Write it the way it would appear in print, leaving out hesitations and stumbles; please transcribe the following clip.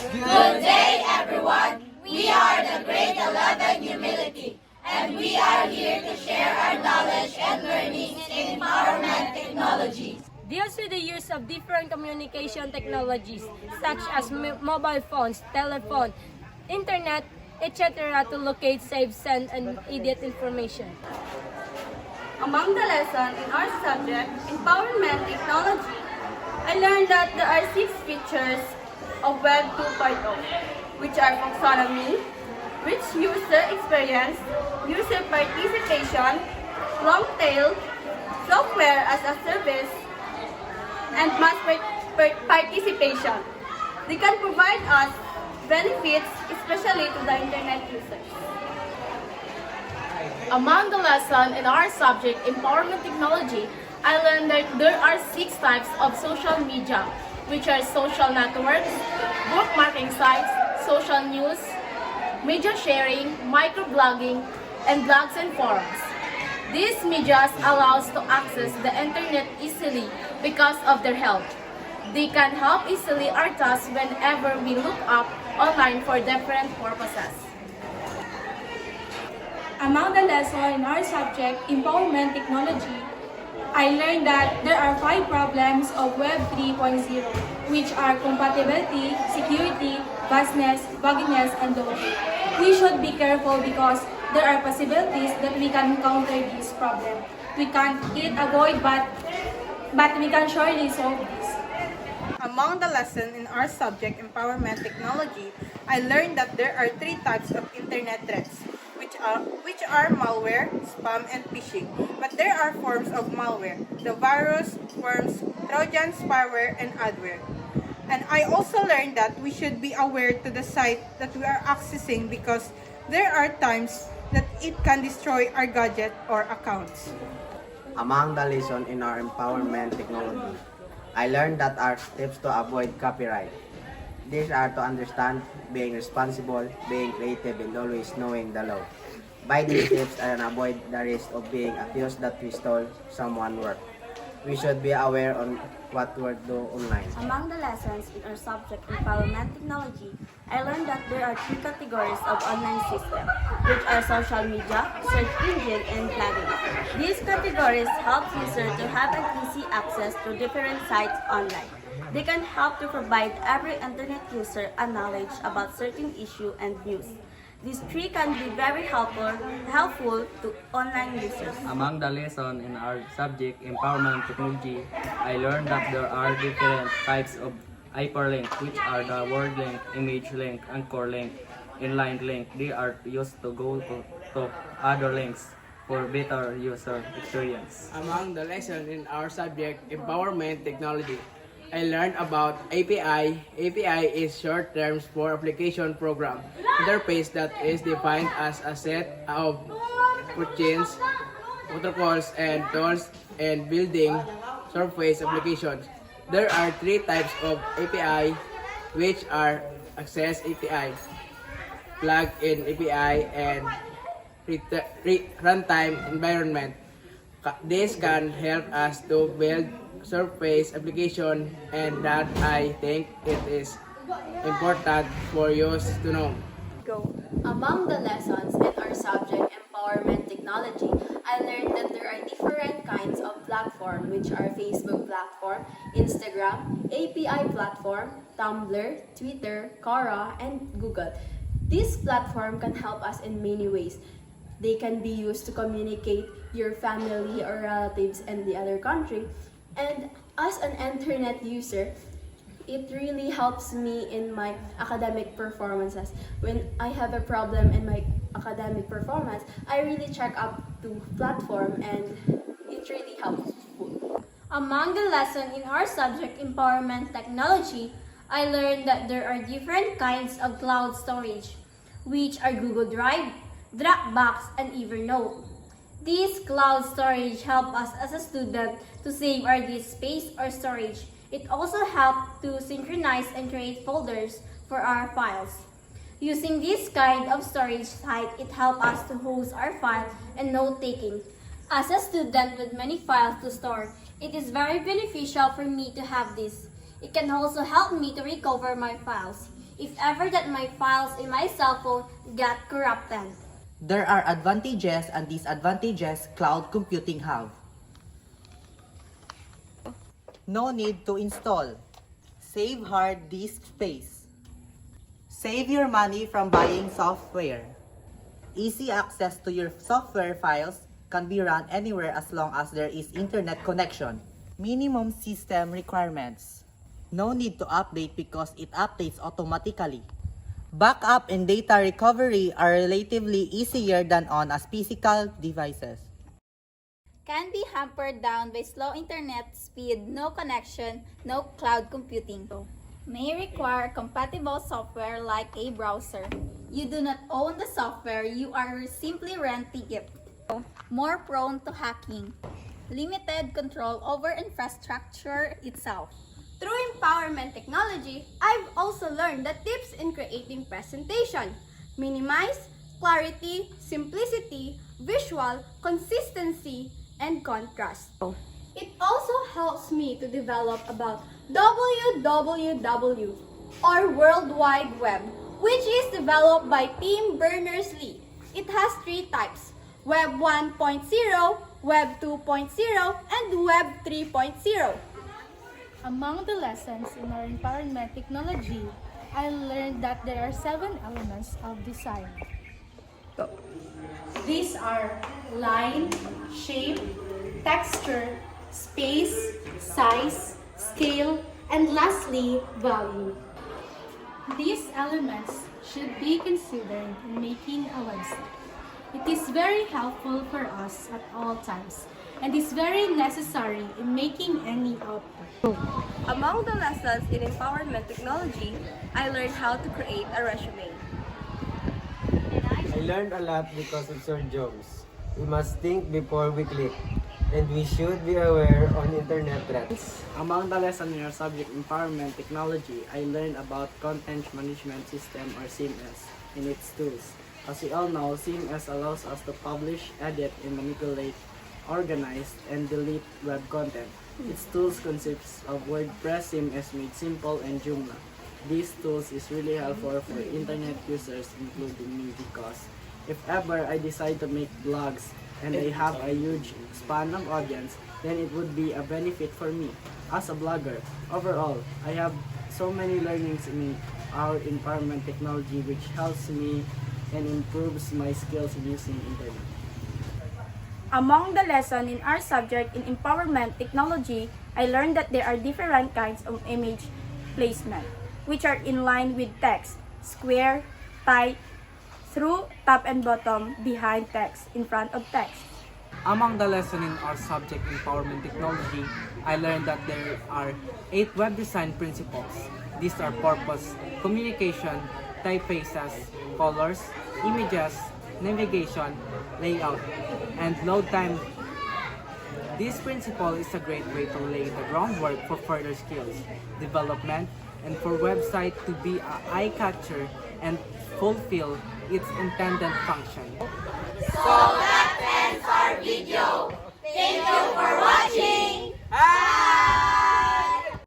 Good day, everyone. We are the Grade 11 Humility, and we are here to share our knowledge and learnings in Empowernment Technology. Deals with the use of different communication technologies such as mobile phones, telephone, internet, etc. to locate, save, send, and edit information. Among the lessons in our subject, Empowerment Technology, I learned that there are 6 features of Web 2.0, which are taxonomy, rich user experience, user participation, long tail, software as a service, and mass participation. They can provide us benefits, especially to the internet users. Among the lesson in our subject, Empowerment Technology, I learned that there are 6 types of social media, which are social networks, bookmarking sites, social news, media sharing, microblogging, and blogs and forums. These medias allow us to access the internet easily because of their help. They can help easily our tasks whenever we look up online for different purposes. Among the lessons in our subject, Empowerment Technology, I learned that there are 5 problems of Web 3.0, which are compatibility, security, vastness, bugginess, and loading. We should be careful because there are possibilities that we can encounter this problem. We can't avoid, but we can surely solve this. Among the lessons in our subject, Empowerment Technology, I learned that there are 3 types of internet threats, which are malware, spam, and phishing. But there are forms of malware: the virus, worms, trojans, spyware, and adware. And I also learned that we should be aware to the site that we are accessing because there are times that it can destroy our gadget or accounts. Among the lessons in our Empowerment Technology, I learned that are tips to avoid copyright. These are to understand, being responsible, being creative, and always knowing the law. By these tips, I can avoid the risk of being accused that we stole someone's work. We should be aware on what we do online. Among the lessons in our subject, Empowerment Technology, I learned that there are 3 categories of online system, which are social media, search engine, and blogging. These categories help users to have an easy access to different sites online. They can help to provide every internet user a knowledge about certain issue and news. These 3 can be very helpful to online users. Among the lessons in our subject, Empowerment Technology, I learned that there are different types of hyperlink, which are the word link, image link, anchor link, inline link. They are used to go to other links for better user experience. Among the lessons in our subject, Empowerment Technology, I learned about API. API is short terms for application program interface that is defined as a set of routines, protocols, and tools and building surface applications. There are 3 types of API, which are Access API, Plug-in API, and Runtime Environment. This can help us to build surface application, and that I think it is important for you to know. Among the lessons in our subject, Empowerment Technology, I learned that there are different kinds of platform, which are Facebook platform, Instagram, API platform, Tumblr, Twitter, Quora, and Google. This platform can help us in many ways. They can be used to communicate your family or relatives in the other country. And as an internet user, it really helps me in my academic performances. When I have a problem in my academic performance, I really check up to platform, and it really helps. Among the lessons in our subject, Empowerment Technology, I learned that there are different kinds of cloud storage, which are Google Drive, Dropbox, and Evernote. These cloud storage help us as a student to save our disk space or storage. It also helps to synchronize and create folders for our files. Using this kind of storage site, it helps us to host our file and note-taking. As a student with many files to store, it is very beneficial for me to have this. It can also help me to recover my files. if ever that my files in my cell phone got corrupted. There are advantages and disadvantages cloud computing have. No need to install. Save hard disk space. Save your money from buying software. Easy access to your software files can be run anywhere as long as there is internet connection. Minimum system requirements. No need to update because it updates automatically. Backup and data recovery are relatively easier than on as physical devices. Can be hampered down by slow internet speed, no connection, no cloud computing. May require compatible software like a browser. You do not own the software, you are simply renting it. More prone to hacking. Limited control over infrastructure itself. Through empowerment technology, I've also learned the tips in creating presentation. Minimize, clarity, simplicity, visual, consistency, and contrast. It also helps me to develop about WWW or World Wide Web, which is developed by Tim Berners-Lee. It has 3 types: Web 1.0, Web 2.0, and Web 3.0. Among the lessons in our empowerment technology, I learned that there are 7 elements of design. These are line, shape, texture, space, size, scale, and lastly, value. These elements should be considered in making a website. It is very helpful for us at all times and is very necessary in making any output. Among the lessons in empowerment technology, I learned how to create a resume. I learned a lot because of Sir Jones. We must think before we click, and we should be aware on internet threats. Among the lessons in our subject Empowerment Technology, I learned about Content Management System or CMS and its tools. As we all know, CMS allows us to publish, edit, and manipulate, organize, and delete web content. Its tools consists of WordPress CMS made simple and Joomla. These tools is really helpful for internet users including me because if ever I decide to make blogs and I have a huge span of audience, then it would be a benefit for me as a blogger. Overall, I have so many learnings in our empowerment technology which helps me and improves my skills in using internet. Among the lesson in our subject in empowerment technology, I learned that there are different kinds of image placement, which are in line with text, square, tight, through, top and bottom, behind text, in front of text. Among the lesson in our subject Empowerment Technology, I learned that there are 8 web design principles. These are purpose, communication, typefaces, colors, images, navigation, layout, and load time. This principle is a great way to lay the groundwork for further skills development and for website to be an eye-catcher and fulfill its intended function. So